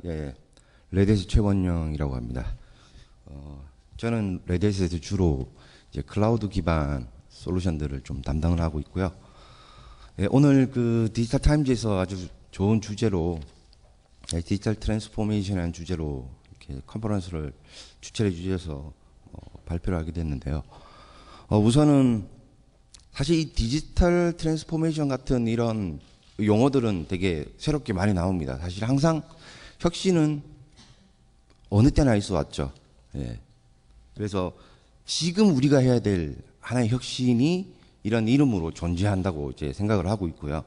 예, 레드햇 최원영이라고 합니다. 저는 레드햇에서 주로 이제 클라우드 기반 솔루션들을 좀 담당을 하고 있고요. 예, 오늘 그 디지털 타임즈에서 아주 좋은 주제로 디지털 트랜스포메이션이라는 주제로 이렇게 컨퍼런스를 주최해 주셔서 발표를 하게 됐는데요. 우선은 사실 이 디지털 트랜스포메이션 같은 이런 용어들은 되게 새롭게 많이 나옵니다. 사실 항상 혁신은 어느 때나 있어 왔죠. 예. 그래서 지금 우리가 해야 될 하나의 혁신이 이런 이름으로 존재한다고 이제 생각을 하고 있고요.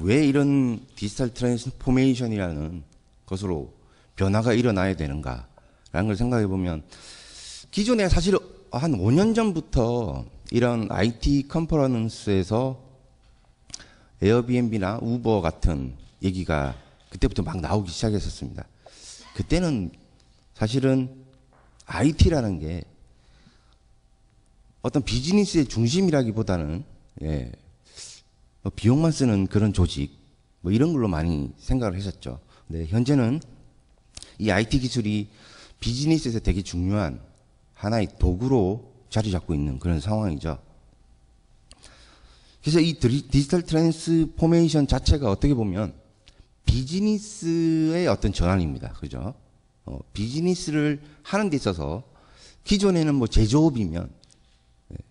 왜 이런 디지털 트랜스포메이션이라는 것으로 변화가 일어나야 되는가라는 걸 생각해 보면, 기존에 사실 한 5년 전부터 이런 IT 컨퍼런스에서 에어비앤비나 우버 같은 얘기가 그때부터 막 나오기 시작했었습니다. 그때는 사실은 IT라는 게 어떤 비즈니스의 중심이라기보다는 비용만 쓰는 그런 조직 뭐 이런 걸로 많이 생각을 했었죠. 근데 현재는 이 IT 기술이 비즈니스에서 되게 중요한 하나의 도구로 자리 잡고 있는 그런 상황이죠. 그래서 이 디지털 트랜스포메이션 자체가 어떻게 보면 비즈니스의 어떤 전환입니다. 그죠? 비즈니스를 하는 데 있어서 기존에는 뭐 제조업이면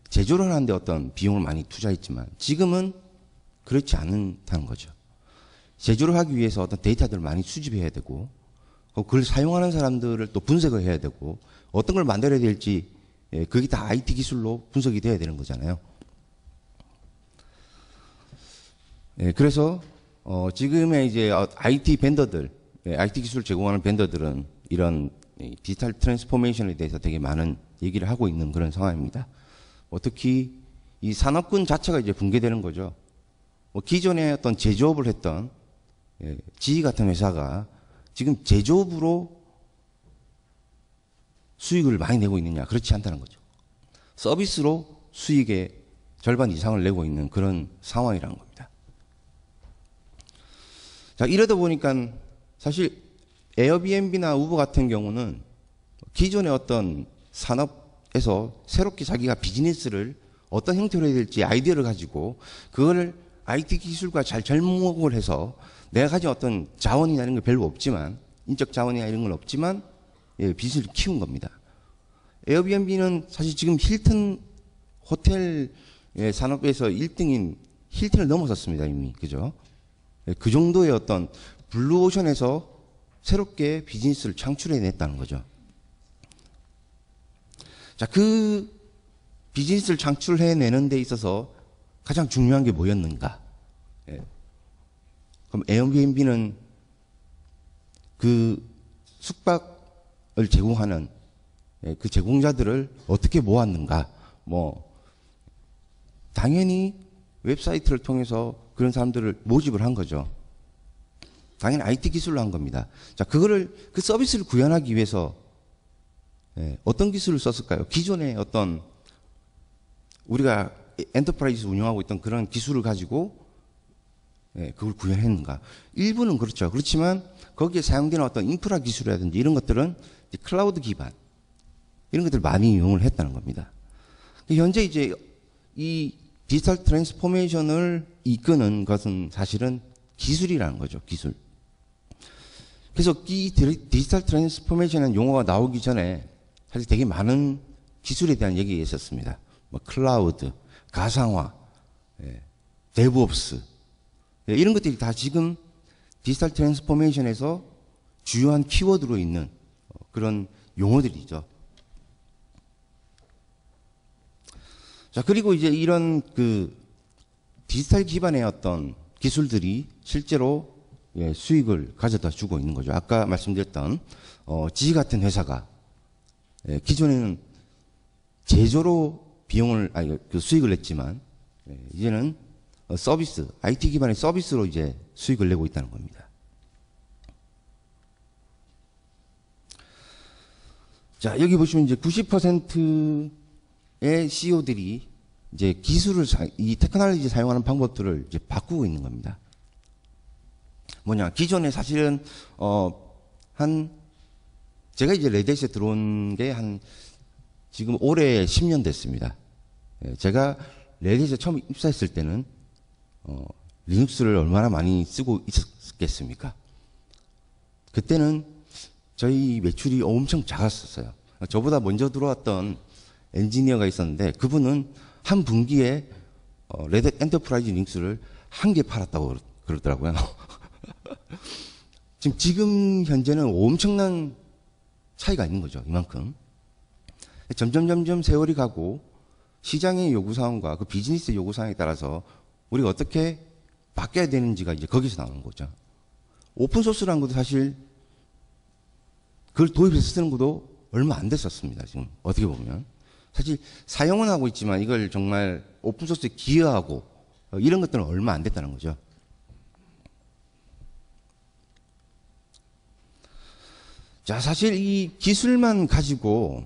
제조를 하는데 어떤 비용을 많이 투자했지만 지금은 그렇지 않다는 거죠. 제조를 하기 위해서 어떤 데이터들을 많이 수집해야 되고, 그걸 사용하는 사람들을 또 분석을 해야 되고, 어떤 걸 만들어야 될지 그게 다 IT 기술로 분석이 돼야 되는 거잖아요. 그래서 지금의 이제 IT 벤더들, IT 기술 제공하는 벤더들은 이런 디지털 트랜스포메이션에 대해서 되게 많은 얘기를 하고 있는 그런 상황입니다. 특히 이 산업군 자체가 이제 붕괴되는 거죠. 기존에 어떤 제조업을 했던 GE 같은 회사가 지금 제조업으로 수익을 많이 내고 있느냐? 그렇지 않다는 거죠. 서비스로 수익의 절반 이상을 내고 있는 그런 상황이라는 겁니다. 자, 이러다 보니까 사실 에어비앤비나 우버 같은 경우는 기존의 어떤 산업에서 새롭게 자기가 비즈니스를 어떤 형태로 해야 될지 아이디어를 가지고 그거를 IT 기술과 잘 접목을 해서 내가 가진 어떤 자원이나 이런 거 별로 없지만, 인적 자원이나 이런 건 없지만 비즈니스를 키운 겁니다. 에어비앤비는 사실 지금 힐튼 호텔 산업에서 1등인 힐튼을 넘어섰습니다, 이미. 그죠? 그 정도의 어떤 블루오션에서 새롭게 비즈니스를 창출해냈다는 거죠. 자, 그 비즈니스를 창출해내는 데 있어서 가장 중요한 게 뭐였는가? 그럼 에어비앤비는 그 숙박을 제공하는 그 제공자들을 어떻게 모았는가? 당연히 웹사이트를 통해서 그런 사람들을 모집을 한 거죠. 당연히 IT 기술로 한 겁니다. 자, 그 서비스를 구현하기 위해서 어떤 기술을 썼을까요? 기존의 어떤 우리가 엔터프라이즈 운영하고 있던 그런 기술을 가지고 그걸 구현했는가? 일부는 그렇죠. 그렇지만 거기에 사용되는 어떤 인프라 기술이라든지 이런 것들은 클라우드 기반 이런 것들 많이 이용을 했다는 겁니다. 현재 이제 이 디지털 트랜스포메이션을 이끄는 것은 사실은 기술이라는 거죠. 기술. 그래서 이 디지털 트랜스포메이션이라는 용어가 나오기 전에 사실 되게 많은 기술에 대한 얘기가 있었습니다. 클라우드, 가상화, 데브옵스 이런 것들이 다 지금 디지털 트랜스포메이션에서 주요한 키워드로 있는 그런 용어들이죠. 자, 그리고 이제 이런 그 디지털 기반의 어떤 기술들이 실제로 수익을 가져다 주고 있는 거죠. 아까 말씀드렸던 GE 같은 회사가 기존에는 제조로 그 수익을 냈지만 이제는 서비스, IT 기반의 서비스로 이제 수익을 내고 있다는 겁니다. 자, 여기 보시면 이제 90%의 CEO들이 이제 이 테크놀로지 사용하는 방법들을 이제 바꾸고 있는 겁니다. 뭐냐, 기존에 사실은, 제가 이제 레드햇에 들어온 게 지금 올해 10년 됐습니다. 예, 제가 레드햇에 처음 입사했을 때는, 리눅스를 얼마나 많이 쓰고 있었겠습니까? 그때는 저희 매출이 엄청 작았었어요. 저보다 먼저 들어왔던 엔지니어가 있었는데, 그분은 한 분기에 레드 엔터프라이즈 리눅스를 한 개 팔았다고 그러더라고요. 지금 현재는 엄청난 차이가 있는 거죠. 이만큼. 점점 세월이 가고 시장의 요구사항과 그 비즈니스 요구사항에 따라서 우리가 어떻게 바뀌어야 되는지가 이제 거기서 나오는 거죠. 오픈소스라는 것도 사실 그걸 도입해서 쓰는 것도 얼마 안 됐었습니다. 지금 어떻게 보면. 사실 사용은 하고 있지만 이걸 정말 오픈소스에 기여하고 이런 것들은 얼마 안 됐다는 거죠. 자, 사실 이 기술만 가지고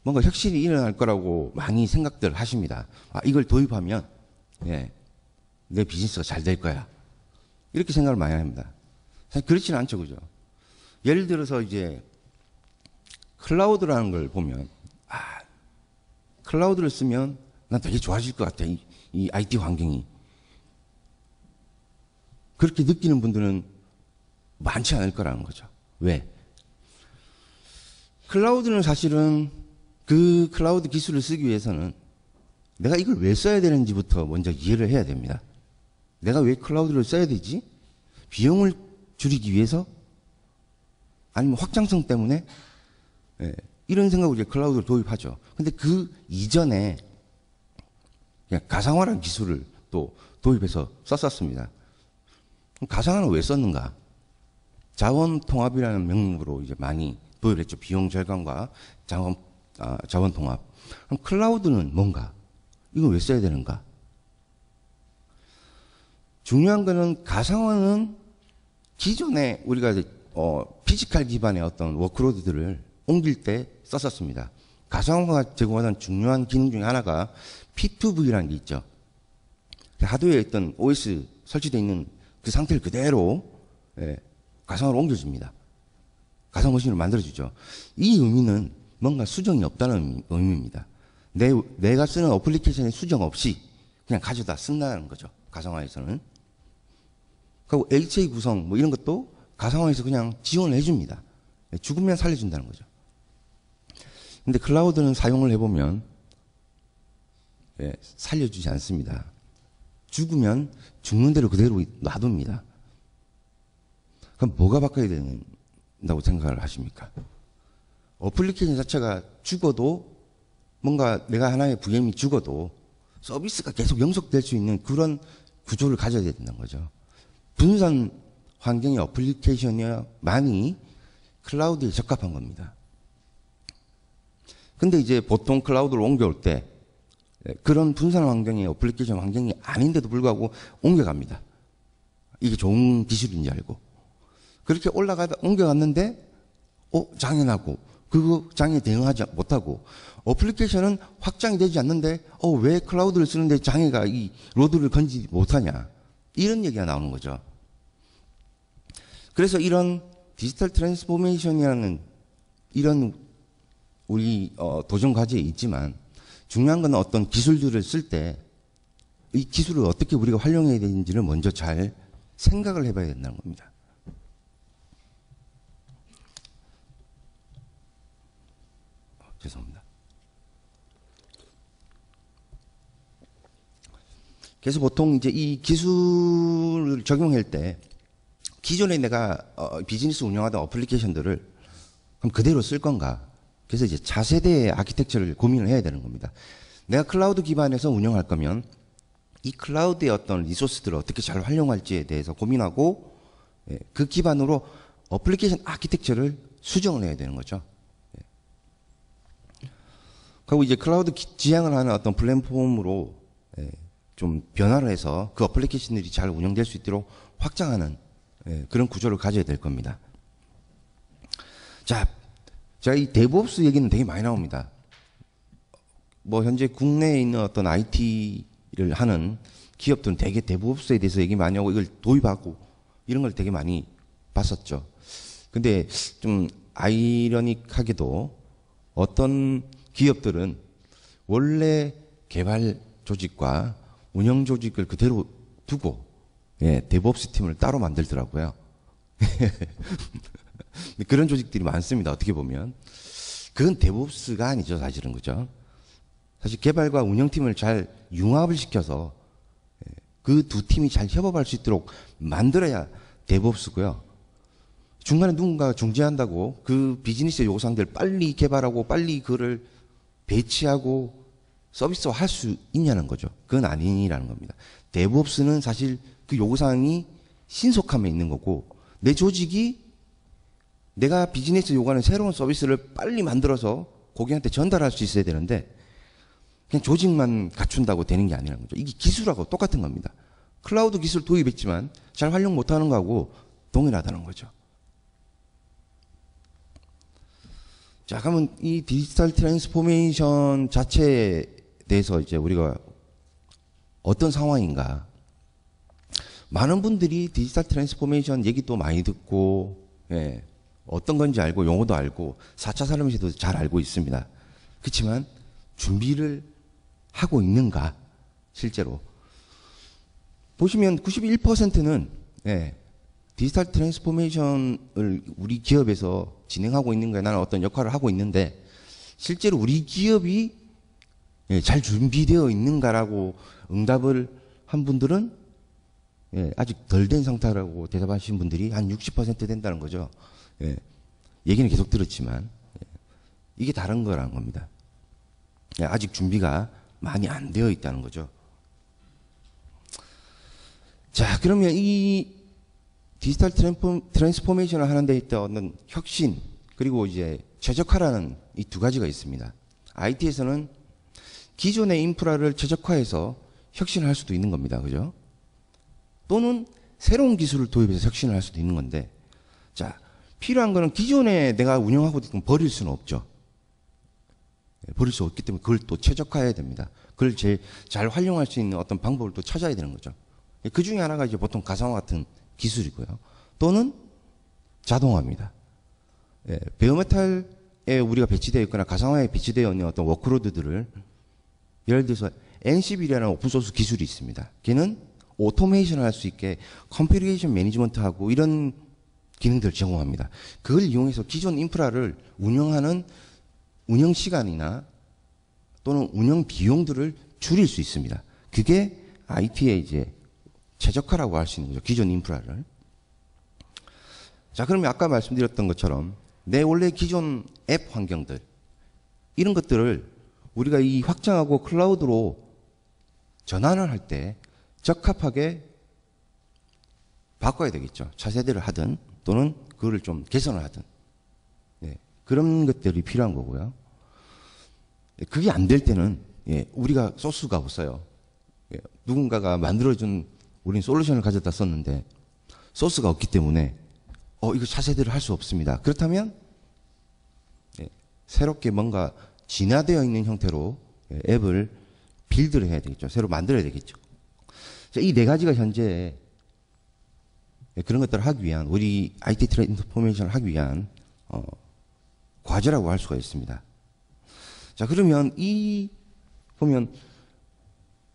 뭔가 혁신이 일어날 거라고 많이 생각들 하십니다. 아, 이걸 도입하면, 예, 내 비즈니스가 잘 될 거야. 이렇게 생각을 많이 합니다. 사실 그렇지는 않죠, 그죠? 예를 들어서 이제 클라우드라는 걸 보면, 클라우드를 쓰면 난 되게 좋아질 것 같아. 이 IT 환경이. 그렇게 느끼는 분들은 많지 않을 거라는 거죠. 왜? 클라우드는 사실은 그 클라우드 기술을 쓰기 위해서는 내가 이걸 왜 써야 되는지부터 먼저 이해를 해야 됩니다. 내가 왜 클라우드를 써야 되지? 비용을 줄이기 위해서? 아니면 확장성 때문에? 예, 이런 생각으로 이제 클라우드를 도입하죠. 근데 그 이전에 그냥 가상화라는 기술을 또 도입해서 썼었습니다. 가상화는 왜 썼는가? 자원 통합이라는 명목으로 이제 많이 도입을 했죠. 비용 절감과 자원 통합. 그럼 클라우드는 뭔가? 이거 왜 써야 되는가? 중요한 거는 가상화는 기존에 우리가 피지컬 기반의 어떤 워크로드들을 옮길 때 썼었습니다. 가상화가 제공하는 중요한 기능 중에 하나가 P2V라는 게 있죠. 하드웨어에 있던 OS 설치되어 있는 그 상태를 그대로 가상화로 옮겨줍니다. 가상 머신으로 만들어주죠. 이 의미는 뭔가 수정이 없다는 의미입니다. 내가 쓰는 어플리케이션에 수정 없이 그냥 가져다 쓴다는 거죠. 가상화에서는. 그리고 HA 구성 뭐 이런 것도 가상화에서 그냥 지원을 해줍니다. 죽으면 살려준다는 거죠. 근데 클라우드는 사용을 해보면 살려주지 않습니다. 죽으면 죽는 대로 그대로 놔둡니다. 그럼 뭐가 바뀌어야 된다고 생각을 하십니까? 어플리케이션 자체가 죽어도 뭔가 내가 하나의 VM이 죽어도 서비스가 계속 영속될 수 있는 그런 구조를 가져야 된다는 거죠. 분산 환경의 어플리케이션이야만이 클라우드에 적합한 겁니다. 근데 이제 보통 클라우드를 옮겨올 때 그런 분산 환경의 어플리케이션 환경이 아닌데도 불구하고 옮겨갑니다. 이게 좋은 기술인지 알고. 그렇게 옮겨갔는데, 장애 나고, 그 장애에 대응하지 못하고, 어플리케이션은 확장이 되지 않는데, 왜 클라우드를 쓰는데 장애가 이 로드를 건지지 못하냐. 이런 얘기가 나오는 거죠. 그래서 이런 디지털 트랜스포메이션이라는 이런 우리 도전 과제에 있지만, 중요한 건 어떤 기술들을 쓸 때 이 기술을 어떻게 우리가 활용해야 되는지를 먼저 잘 생각을 해봐야 된다는 겁니다. 죄송합니다. 그래서 보통 이제 이 기술을 적용할 때 기존에 내가 비즈니스 운영하던 어플리케이션들을 그럼 그대로 쓸 건가? 그래서 이제 차세대의 아키텍처를 고민을 해야 되는 겁니다. 내가 클라우드 기반에서 운영할 거면 이 클라우드의 어떤 리소스들을 어떻게 잘 활용할지에 대해서 고민하고 그 기반으로 어플리케이션 아키텍처를 수정을 해야 되는 거죠. 그리고 이제 클라우드 지향을 하는 어떤 플랫폼으로 좀 변화를 해서 그 어플리케이션들이 잘 운영될 수 있도록 확장하는 그런 구조를 가져야 될 겁니다. 자, 제가 이 데브옵스 얘기는 되게 많이 나옵니다. 뭐 현재 국내에 있는 어떤 IT를 하는 기업들은 되게 데브옵스에 대해서 얘기 많이 하고 이걸 도입하고 이런 걸 되게 많이 봤었죠. 근데 좀 아이러닉하게도 어떤 기업들은 원래 개발 조직과 운영 조직을 그대로 두고 데브옵스 팀을 따로 만들더라고요. 그런 조직들이 많습니다. 어떻게 보면 그건 데브옵스가 아니죠, 사실은. 그죠? 사실 개발과 운영팀을 잘 융합을 시켜서 그 두 팀이 잘 협업할 수 있도록 만들어야 데브옵스고요. 중간에 누군가 중재한다고 그 비즈니스 요구사항들 빨리 개발하고 빨리 그를 배치하고 서비스화 할 수 있냐는 거죠. 그건 아니라는 겁니다. 데브옵스는 사실 그 요구사항이 신속함에 있는 거고, 내 조직이 내가 비즈니스 요구하는 새로운 서비스를 빨리 만들어서 고객한테 전달할 수 있어야 되는데, 그냥 조직만 갖춘다고 되는 게 아니라는 거죠. 이게 기술하고 똑같은 겁니다. 클라우드 기술 도입했지만 잘 활용 못하는 거하고 동일하다는 거죠. 자, 그러면 이 디지털 트랜스포메이션 자체에 대해서 이제 우리가 어떤 상황인가. 많은 분들이 디지털 트랜스포메이션 얘기도 많이 듣고, 어떤 건지 알고, 용어도 알고, 4차 산업 시대도 잘 알고 있습니다. 그렇지만 준비를 하고 있는가, 실제로. 보시면 91%는 디지털 트랜스포메이션을 우리 기업에서 진행하고 있는 거에 나는 어떤 역할을 하고 있는데, 실제로 우리 기업이 잘 준비되어 있는가라고 응답을 한 분들은 아직 덜 된 상태라고 대답하신 분들이 한 60% 된다는 거죠. 얘기는 계속 들었지만 이게 다른 거라는 겁니다. 아직 준비가 많이 안 되어 있다는 거죠. 자, 그러면 이 디지털 트랜스포메이션을 하는 데 있던 혁신, 그리고 이제 최적화라는 이 두 가지가 있습니다. IT에서는 기존의 인프라를 최적화해서 혁신을 할 수도 있는 겁니다. 그죠? 또는 새로운 기술을 도입해서 혁신을 할 수도 있는 건데, 자, 필요한 거는 기존에 내가 운영하고 있던 건 버릴 수는 없죠. 버릴 수 없기 때문에 그걸 또 최적화해야 됩니다. 그걸 제일 잘 활용할 수 있는 어떤 방법을 또 찾아야 되는 거죠. 그 중에 하나가 이제 보통 가상화 같은 기술이고요. 또는 자동화입니다. 베어메탈에 우리가 배치되어 있거나 가상화에 배치되어 있는 어떤 워크로드들을, 예를 들어서 NCB라는 오픈소스 기술이 있습니다. 걔는 오토메이션을 할 수 있게 컴퓨테이션 매니지먼트하고 이런 기능들을 제공합니다. 그걸 이용해서 기존 인프라를 운영하는 운영 시간이나 또는 운영 비용들을 줄일 수 있습니다. 그게 IT의 이제 최적화라고 할 수 있는 거죠. 기존 인프라를. 자, 그러면 아까 말씀드렸던 것처럼 내 원래 기존 앱 환경들, 이런 것들을 우리가 이 확장하고 클라우드로 전환을 할 때 적합하게 바꿔야 되겠죠. 차세대를 하든 또는 그거를 좀 개선을 하든. 그런 것들이 필요한 거고요. 그게 안 될 때는 우리가 소스가 없어요. 누군가가 만들어준 우린 솔루션을 가져다 썼는데 소스가 없기 때문에 이거 차세대를 할 수 없습니다. 그렇다면 새롭게 뭔가 진화되어 있는 형태로 앱을 빌드를 해야 되겠죠. 새로 만들어야 되겠죠. 이 네 가지가 현재 그런 것들을 하기 위한, 우리 IT 트랜스포메이션을 하기 위한 과제라고 할 수가 있습니다. 자, 그러면 보면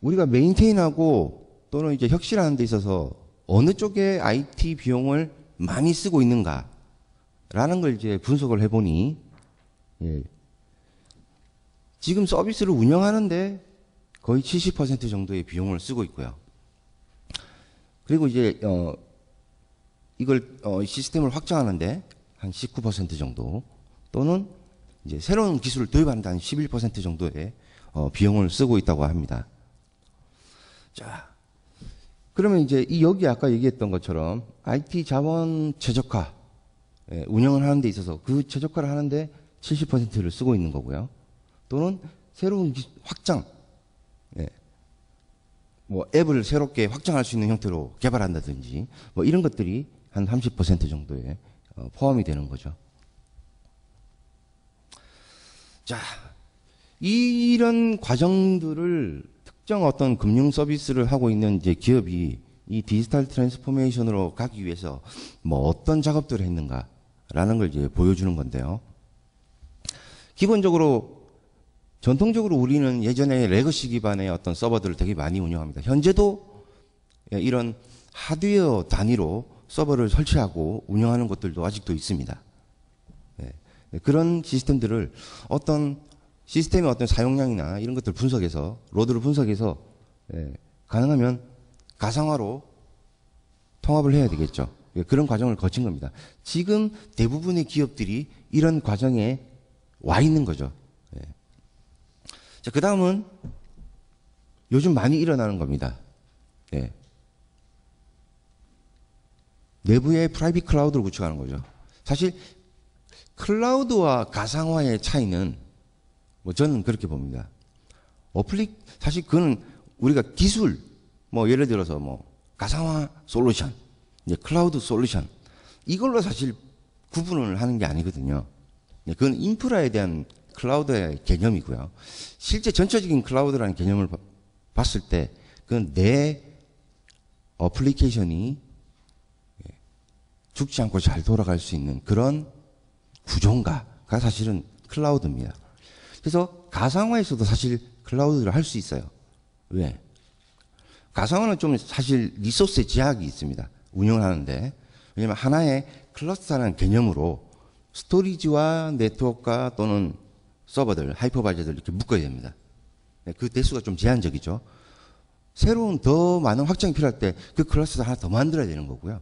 우리가 메인테인하고 또는 이제 혁신하는 데 있어서 어느 쪽에 IT 비용을 많이 쓰고 있는가라는 걸 이제 분석을 해보니, 지금 서비스를 운영하는데 거의 70% 정도의 비용을 쓰고 있고요. 그리고 이제 이걸 시스템을 확장하는데 한 19% 정도, 또는 이제 새로운 기술을 도입하는데 한 11% 정도의 비용을 쓰고 있다고 합니다. 자, 그러면 이제 여기 아까 얘기했던 것처럼 IT 자원 최적화, 운영을 하는 데 있어서 그 최적화를 하는데 70%를 쓰고 있는 거고요. 또는 새로운 확장, 뭐 앱을 새롭게 확장할 수 있는 형태로 개발한다든지 뭐 이런 것들이 한 30% 정도에 포함이 되는 거죠. 자, 이런 과정들을 특정 어떤 금융 서비스를 하고 있는 이제 기업이 이 디지털 트랜스포메이션으로 가기 위해서 뭐 어떤 작업들을 했는가라는 걸 이제 보여주는 건데요. 기본적으로 전통적으로 우리는 예전에 레거시 기반의 어떤 서버들을 되게 많이 운영합니다. 현재도 이런 하드웨어 단위로 서버를 설치하고 운영하는 곳들도 아직도 있습니다. 그런 시스템들을 어떤 시스템의 어떤 사용량이나 이런 것들 분석해서 로드를 분석해서 가능하면 가상화로 통합을 해야 되겠죠. 그런 과정을 거친 겁니다. 지금 대부분의 기업들이 이런 과정에 와 있는 거죠. 자, 그 다음은 요즘 많이 일어나는 겁니다. 내부에 프라이빗 클라우드를 구축하는 거죠. 사실 클라우드와 가상화의 차이는 뭐 저는 그렇게 봅니다. 사실 그건 우리가 기술, 뭐 예를 들어서 뭐 가상화 솔루션, 이제 클라우드 솔루션, 이걸로 사실 구분을 하는 게 아니거든요. 그건 인프라에 대한 클라우드의 개념이고요. 실제 전체적인 클라우드라는 개념을 봤을 때 그건 내 어플리케이션이 죽지 않고 잘 돌아갈 수 있는 그런 구조인가가 사실은 클라우드입니다. 그래서 가상화에서도 사실 클라우드를 할 수 있어요. 왜? 가상화는 좀 사실 리소스의 제약이 있습니다. 운영을 하는데. 왜냐하면 하나의 클러스터라는 개념으로 스토리지와 네트워크가 또는 서버들, 하이퍼바이저들 이렇게 묶어야 됩니다. 그 대수가 좀 제한적이죠. 새로운 더 많은 확장이 필요할 때 그 클러스터 하나 더 만들어야 되는 거고요.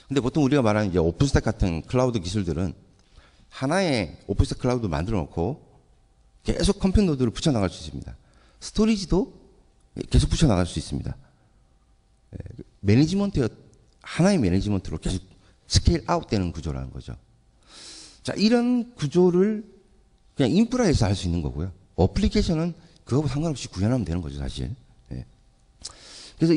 근데 보통 우리가 말하는 이제 오픈스택 같은 클라우드 기술들은 하나의 오픈스택 클라우드 만들어 놓고 계속 컴퓨터 노드를 붙여나갈 수 있습니다. 스토리지도 계속 붙여나갈 수 있습니다. 하나의 매니지먼트로 계속 스케일 아웃 되는 구조라는 거죠. 자, 이런 구조를 그냥 인프라에서 할 수 있는 거고요. 어플리케이션은 그거하고 상관없이 구현하면 되는 거죠, 사실. 그래서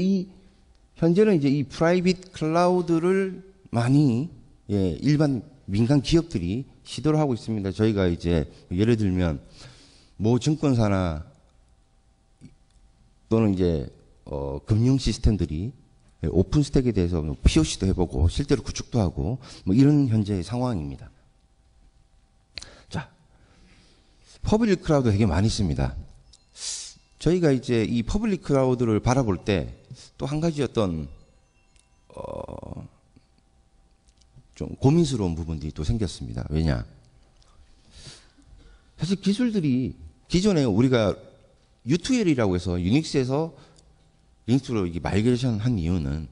현재는 이제 이 프라이빗 클라우드를 많이 일반 민간 기업들이 시도를 하고 있습니다. 저희가 이제 예를 들면 모 증권사나 또는 이제 금융 시스템들이 오픈 스택에 대해서 POC도 해보고 실제로 구축도 하고 뭐 이런 현재의 상황입니다. 자, 퍼블릭 클라우드 되게 많이 씁니다. 저희가 이제 이 퍼블릭 클라우드를 바라볼 때 또 한 가지 어떤 좀 고민스러운 부분들이 또 생겼습니다. 왜냐? 사실 기술들이 기존에 우리가 U2L이라고 해서 유닉스에서 리눅스로 이게 마이그레이션 한 이유는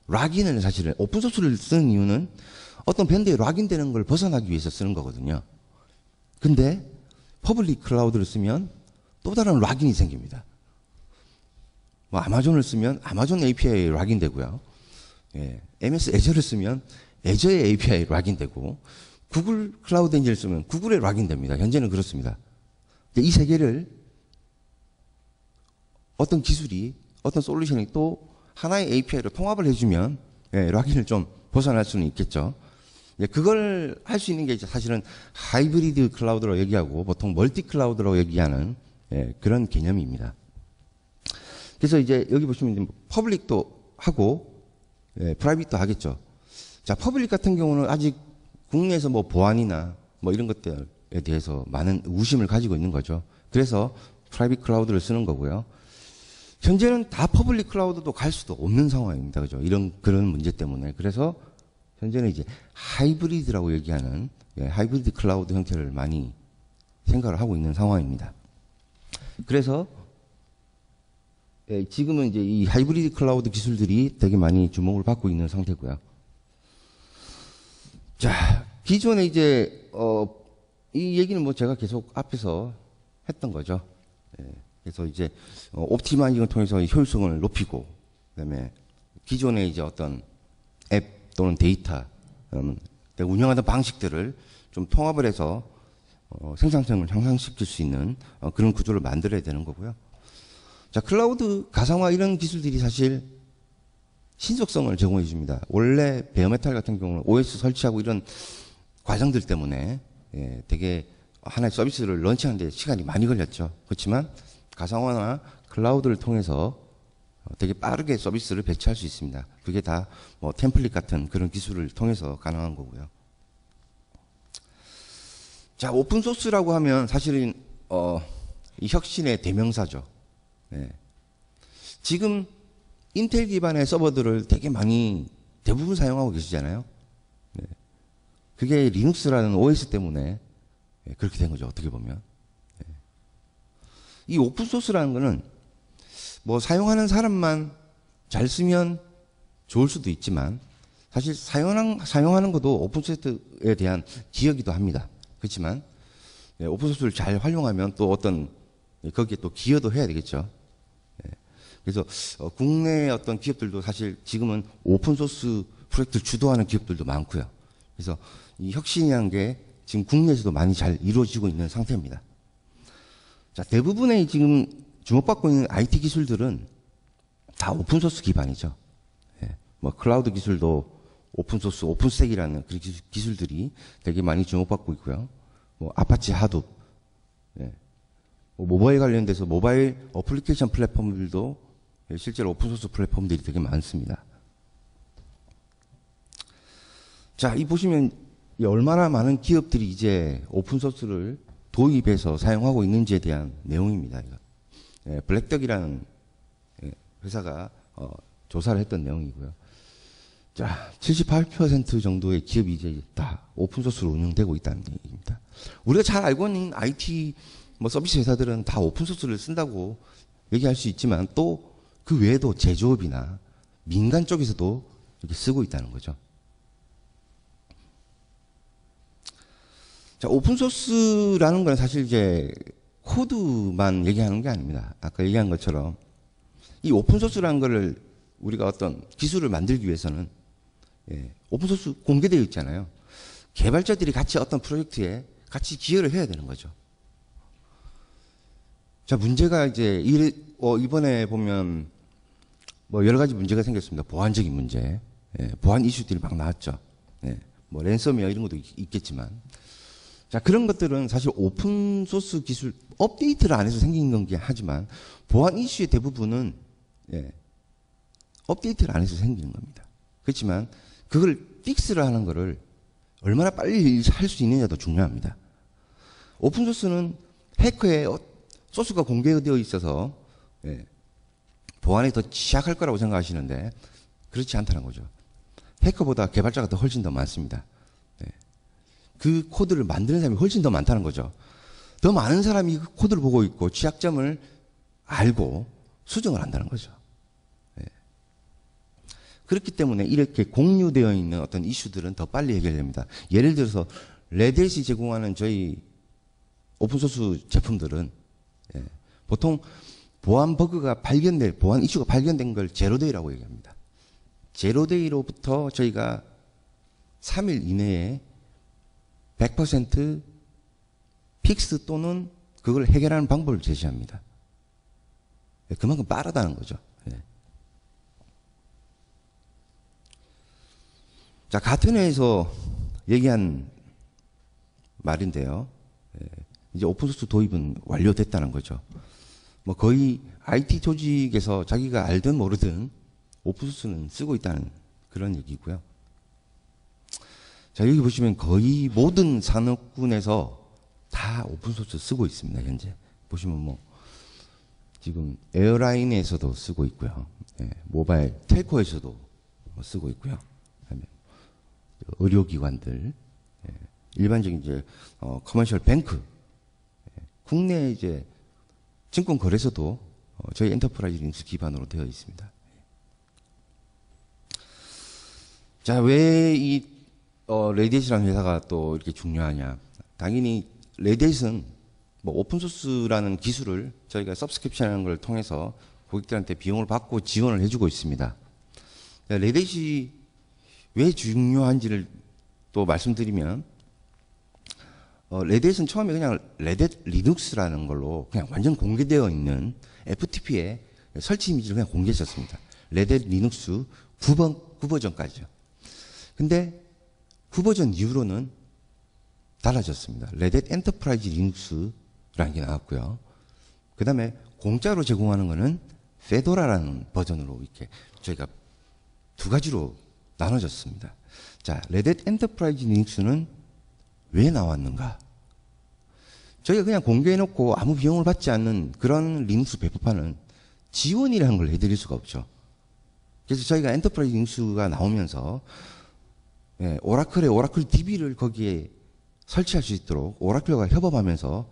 락인을 사실은 오픈소스를 쓰는 이유는 어떤 밴드에 락인되는 걸 벗어나기 위해서 쓰는 거거든요. 근데 퍼블릭 클라우드를 쓰면 또 다른 락인이 생깁니다. 뭐 아마존을 쓰면 아마존 API 락인되고요. MS 애저를 쓰면 애저의 API 락인되고 구글 클라우드 엔진을 쓰면 구글의 락인됩니다. 현재는 그렇습니다. 이 세 개를 어떤 기술이 어떤 솔루션이 또 하나의 API로 통합을 해주면 락인을 좀 벗어날 수는 있겠죠. 그걸 할 수 있는 게 사실은 하이브리드 클라우드로 얘기하고 보통 멀티 클라우드로 얘기하는 그런 개념입니다. 그래서 이제 여기 보시면 퍼블릭도 하고 프라이빗도 하겠죠. 자, 퍼블릭 같은 경우는 아직 국내에서 뭐 보안이나 뭐 이런 것들에 대해서 많은 의구심을 가지고 있는 거죠. 그래서 프라이빗 클라우드를 쓰는 거고요. 현재는 다 퍼블릭 클라우드도 갈 수도 없는 상황입니다. 그죠? 그런 문제 때문에. 그래서 현재는 이제 하이브리드라고 얘기하는 하이브리드 클라우드 형태를 많이 생각을 하고 있는 상황입니다. 그래서 지금은 이제 이 하이브리드 클라우드 기술들이 되게 많이 주목을 받고 있는 상태고요. 자, 기존에 이제 이 얘기는 뭐 제가 계속 앞에서 했던 거죠. 그래서 이제 옵티마이징을 통해서 효율성을 높이고, 그다음에 기존의 이제 어떤 앱 또는 데이터 운영하는 방식들을 좀 통합을 해서 생산성을 향상시킬 수 있는 그런 구조를 만들어야 되는 거고요. 자, 클라우드 가상화 이런 기술들이 사실 신속성을 제공해 줍니다. 원래 베어메탈 같은 경우는 OS 설치하고 이런 과정들 때문에 되게 하나의 서비스를 런칭하는 데 시간이 많이 걸렸죠. 그렇지만 가상화나 클라우드를 통해서 되게 빠르게 서비스를 배치할 수 있습니다. 그게 다 뭐 템플릿 같은 그런 기술을 통해서 가능한 거고요. 자, 오픈 소스라고 하면 사실은 이 혁신의 대명사죠. 네. 지금 인텔 기반의 서버들을 되게 많이 대부분 사용하고 계시잖아요. 네. 그게 리눅스라는 OS 때문에 그렇게 된 거죠. 어떻게 보면. 네. 이 오픈 소스라는 거는 뭐 사용하는 사람만 잘 쓰면 좋을 수도 있지만 사실 사용하는 것도 오픈 소스에 대한 기여기도 합니다. 그렇지만 오픈 소스를 잘 활용하면 또 어떤 거기에 또 기여도 해야 되겠죠. 그래서 국내 어떤 기업들도 사실 지금은 오픈 소스 프로젝트를 주도하는 기업들도 많고요. 그래서 이 혁신이라는 게 지금 국내에서도 많이 잘 이루어지고 있는 상태입니다. 자, 대부분의 지금 주목받고 있는 IT 기술들은 다 오픈 소스 기반이죠. 뭐 클라우드 기술도 오픈 소스, 오픈스택이라는 그런 기술들이 되게 많이 주목받고 있고요. 뭐 아파치 하둡, 뭐 모바일 관련돼서 모바일 어플리케이션 플랫폼들도 실제로 오픈 소스 플랫폼들이 되게 많습니다. 자, 이 보시면 얼마나 많은 기업들이 이제 오픈 소스를 도입해서 사용하고 있는지에 대한 내용입니다. 이거. 블랙덕이라는 회사가 조사를 했던 내용이고요. 자, 78% 정도의 기업이 이제 다 오픈소스로 운영되고 있다는 얘기입니다. 우리가 잘 알고 있는 IT 뭐 서비스 회사들은 다 오픈소스를 쓴다고 얘기할 수 있지만 또 그 외에도 제조업이나 민간 쪽에서도 이렇게 쓰고 있다는 거죠. 자, 오픈소스라는 건 사실 이제 코드만 얘기하는 게 아닙니다. 아까 얘기한 것처럼 이 오픈소스라는 거를 우리가 어떤 기술을 만들기 위해서는 오픈소스 공개되어 있잖아요. 개발자들이 같이 어떤 프로젝트에 같이 기여를 해야 되는 거죠. 자, 문제가 이제 이번에 보면 뭐 여러 가지 문제가 생겼습니다. 보안적인 문제, 보안 이슈들이 막 나왔죠. 뭐 랜섬웨어 이런 것도 있겠지만, 자, 그런 것들은 사실 오픈 소스 기술 업데이트를 안 해서 생긴 건긴 하지만 보안 이슈의 대부분은 업데이트를 안 해서 생기는 겁니다. 그렇지만 그걸 픽스를 하는 거를 얼마나 빨리 할 수 있느냐도 중요합니다. 오픈 소스는 해커의 소스가 공개되어 있어서 보안에 더 취약할 거라고 생각하시는데 그렇지 않다는 거죠. 해커보다 개발자가 훨씬 더 많습니다. 그 코드를 만드는 사람이 훨씬 더 많다는 거죠. 더 많은 사람이 그 코드를 보고 있고 취약점을 알고 수정을 한다는 거죠. 그렇기 때문에 이렇게 공유되어 있는 어떤 이슈들은 더 빨리 해결됩니다. 예를 들어서 레드햇이 제공하는 저희 오픈소스 제품들은 보통 보안 이슈가 발견된 걸 제로데이라고 얘기합니다. 제로데이로부터 저희가 3일 이내에 100% 픽스 또는 그걸 해결하는 방법을 제시합니다. 그만큼 빠르다는 거죠. 자, 가트너에서 얘기한 말인데요. 이제 오픈소스 도입은 완료됐다는 거죠. 뭐 거의 IT 조직에서 자기가 알든 모르든 오픈소스는 쓰고 있다는 그런 얘기고요. 자, 여기 보시면 거의 모든 산업군에서 다 오픈소스 쓰고 있습니다. 현재 보시면 뭐 지금 에어라인에서도 쓰고 있고요. 모바일 텔코에서도 쓰고 있고요. 의료기관들, 일반적인 이제 커머셜 뱅크, 국내 이제 증권거래소도 저희 엔터프라이즈 리눅스 기반으로 되어 있습니다. 자, 왜 이 레디햇이라는 회사가 또 이렇게 중요하냐? 당연히 레디햇은 뭐 오픈소스라는 기술을 저희가 서브스크립션하는 걸 통해서 고객들한테 비용을 받고 지원을 해주고 있습니다. 레디햇이 왜 중요한지를 또 말씀드리면, 레드햇은 처음에 그냥 레드햇 리눅스라는 걸로 그냥 완전 공개되어 있는 FTP에 설치 이미지를 그냥 공개했었습니다. 레드햇 리눅스 9버전까지요. 근데 9버전 이후로는 달라졌습니다. 레드햇 엔터프라이즈 리눅스라는 게 나왔고요. 그 다음에 공짜로 제공하는 거는 페도라라는 버전으로 이렇게 저희가 두 가지로 나눠졌습니다. 자, 레드햇 엔터프라이즈 리눅스는 왜 나왔는가? 저희가 그냥 공개해놓고 아무 비용을 받지 않는 그런 리눅스 배포판은 지원이라는 걸 해드릴 수가 없죠. 그래서 저희가 엔터프라이즈 리눅스가 나오면서 오라클의 오라클 DB를 거기에 설치할 수 있도록 오라클과 협업하면서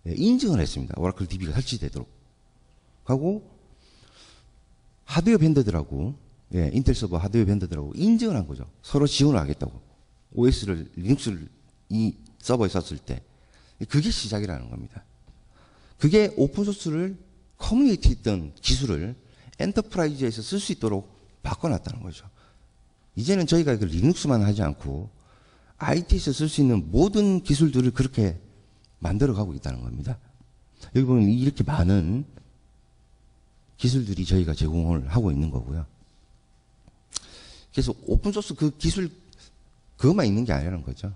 인증을 했습니다. 오라클 DB가 설치되도록 하고 하드웨어 벤더들하고 인텔 서버 하드웨어 벤더들하고 인증을 한 거죠. 서로 지원을 하겠다고. OS를 리눅스를 이 서버에 썼을 때 그게 시작이라는 겁니다. 그게 오픈소스를 커뮤니티에 있던 기술을 엔터프라이즈에서 쓸 수 있도록 바꿔놨다는 거죠. 이제는 저희가 그 리눅스만 하지 않고 IT에서 쓸 수 있는 모든 기술들을 그렇게 만들어가고 있다는 겁니다. 여기 보면 이렇게 많은 기술들이 저희가 제공을 하고 있는 거고요. 그래서 오픈소스 그 기술 그것만 있는 게 아니라는 거죠.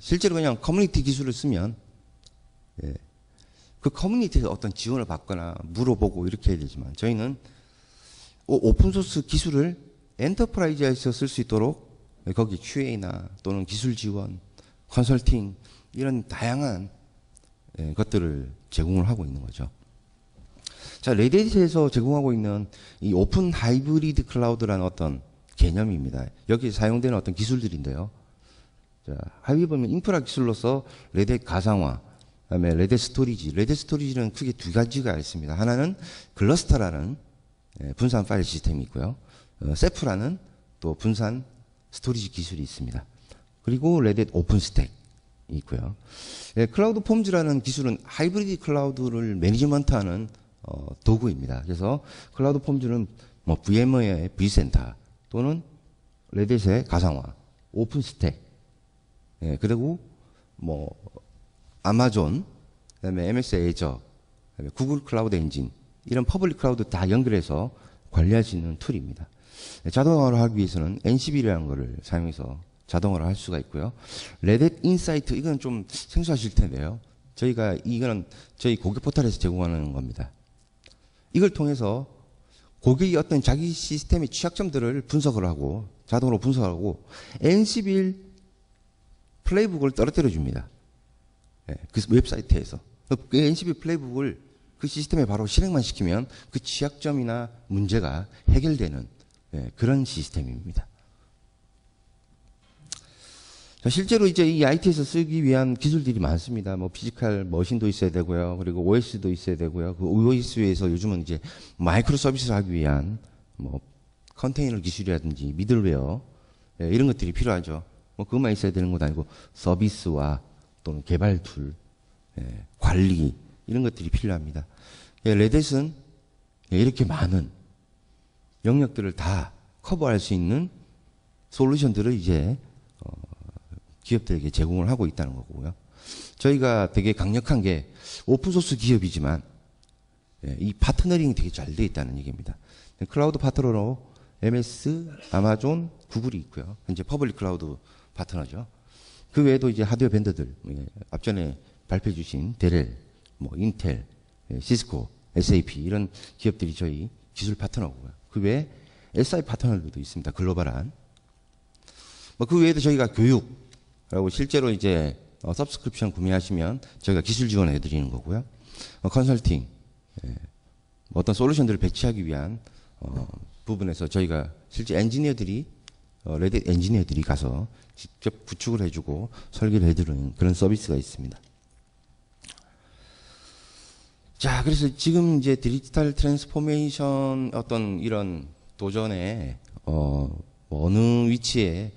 실제로 그냥 커뮤니티 기술을 쓰면 그 커뮤니티에서 어떤 지원을 받거나 물어보고 이렇게 해야 되지만 저희는 오픈소스 기술을 엔터프라이즈에서 쓸 수 있도록 거기 QA나 또는 기술 지원, 컨설팅 이런 다양한 것들을 제공을 하고 있는 거죠. 자, 레딧에서 제공하고 있는 이 오픈 하이브리드 클라우드라는 어떤 개념입니다. 여기 사용되는 어떤 기술들인데요. 자, 하위 보면 인프라 기술로서 레딧 가상화, 그다음에 레딧 스토리지. 레딧 스토리지는 크게 두 가지가 있습니다. 하나는 글러스터라는 분산 파일 시스템이 있고요. 세프라는 또 분산 스토리지 기술이 있습니다. 그리고 레딧 오픈 스택이 있고요. 클라우드 폼즈라는 기술은 하이브리드 클라우드를 매니지먼트하는 도구입니다. 그래서 클라우드 폼즈는 뭐 VMware의 vCenter 또는 레딧의 가상화, 오픈 스택, 그리고 뭐 아마존, 그다음에 MS 애저, 그다음에 구글 클라우드 엔진 이런 퍼블릭 클라우드 다 연결해서 관리할 수 있는 툴입니다. 자동화를 하기 위해서는 NCB라는 것을 사용해서 자동화를 할 수가 있고요. 레딧 인사이트 이건 좀 생소하실 텐데요. 저희가 이거는 저희 고객 포털에서 제공하는 겁니다. 이걸 통해서 고객이 어떤 자기 시스템의 취약점들을 분석을 하고 자동으로 분석하고 NCB 플레이북을 떨어뜨려 줍니다. 그 웹사이트에서 그 NCB 플레이북을 그 시스템에 바로 실행만 시키면 그 취약점이나 문제가 해결되는 그런 시스템입니다. 자, 실제로 이제 이 IT에서 쓰기 위한 기술들이 많습니다. 뭐 피지컬 머신도 있어야 되고요. 그리고 OS도 있어야 되고요. 그 OS에서 요즘은 이제 마이크로 서비스를 하기 위한 뭐 컨테이너 기술이라든지 미들웨어 이런 것들이 필요하죠. 뭐 그것만 있어야 되는 건 아니고 서비스와 또는 개발 툴, 관리 이런 것들이 필요합니다. 레딧은 이렇게 많은 영역들을 다 커버할 수 있는 솔루션들을 이제 기업들에게 제공을 하고 있다는 거고요. 저희가 되게 강력한 게 오픈소스 기업이지만 이 파트너링이 되게 잘 돼 있다는 얘기입니다. 클라우드 파트너로 MS, 아마존, 구글이 있고요. 이제 퍼블릭 클라우드 파트너죠. 그 외에도 이제 하드웨어 벤더들, 앞전에 발표해 주신 데렐, 뭐 인텔, 시스코, SAP 이런 기업들이 저희 기술 파트너고요. 그 외에 SI 파트너들도 있습니다. 글로벌한. 뭐 그 외에도 저희가 교육하고 실제로 이제 서브스크립션 구매하시면 저희가 기술 지원해 드리는 거고요. 컨설팅, 어떤 솔루션들을 배치하기 위한 부분에서 저희가 실제 엔지니어들이 레딧 엔지니어들이 가서 직접 구축을 해주고 설계를 해드리는 그런 서비스가 있습니다. 자, 그래서 지금 이제 디지털 트랜스포메이션 어떤 이런 도전에 어느 위치에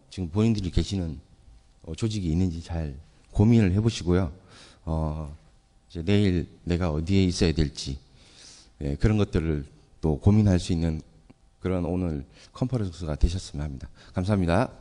지금 본인들이 계시는 조직이 있는지 잘 고민을 해보시고요. 이제 내일 내가 어디에 있어야 될지 그런 것들을 또 고민할 수 있는 그런 오늘 컨퍼런스가 되셨으면 합니다. 감사합니다.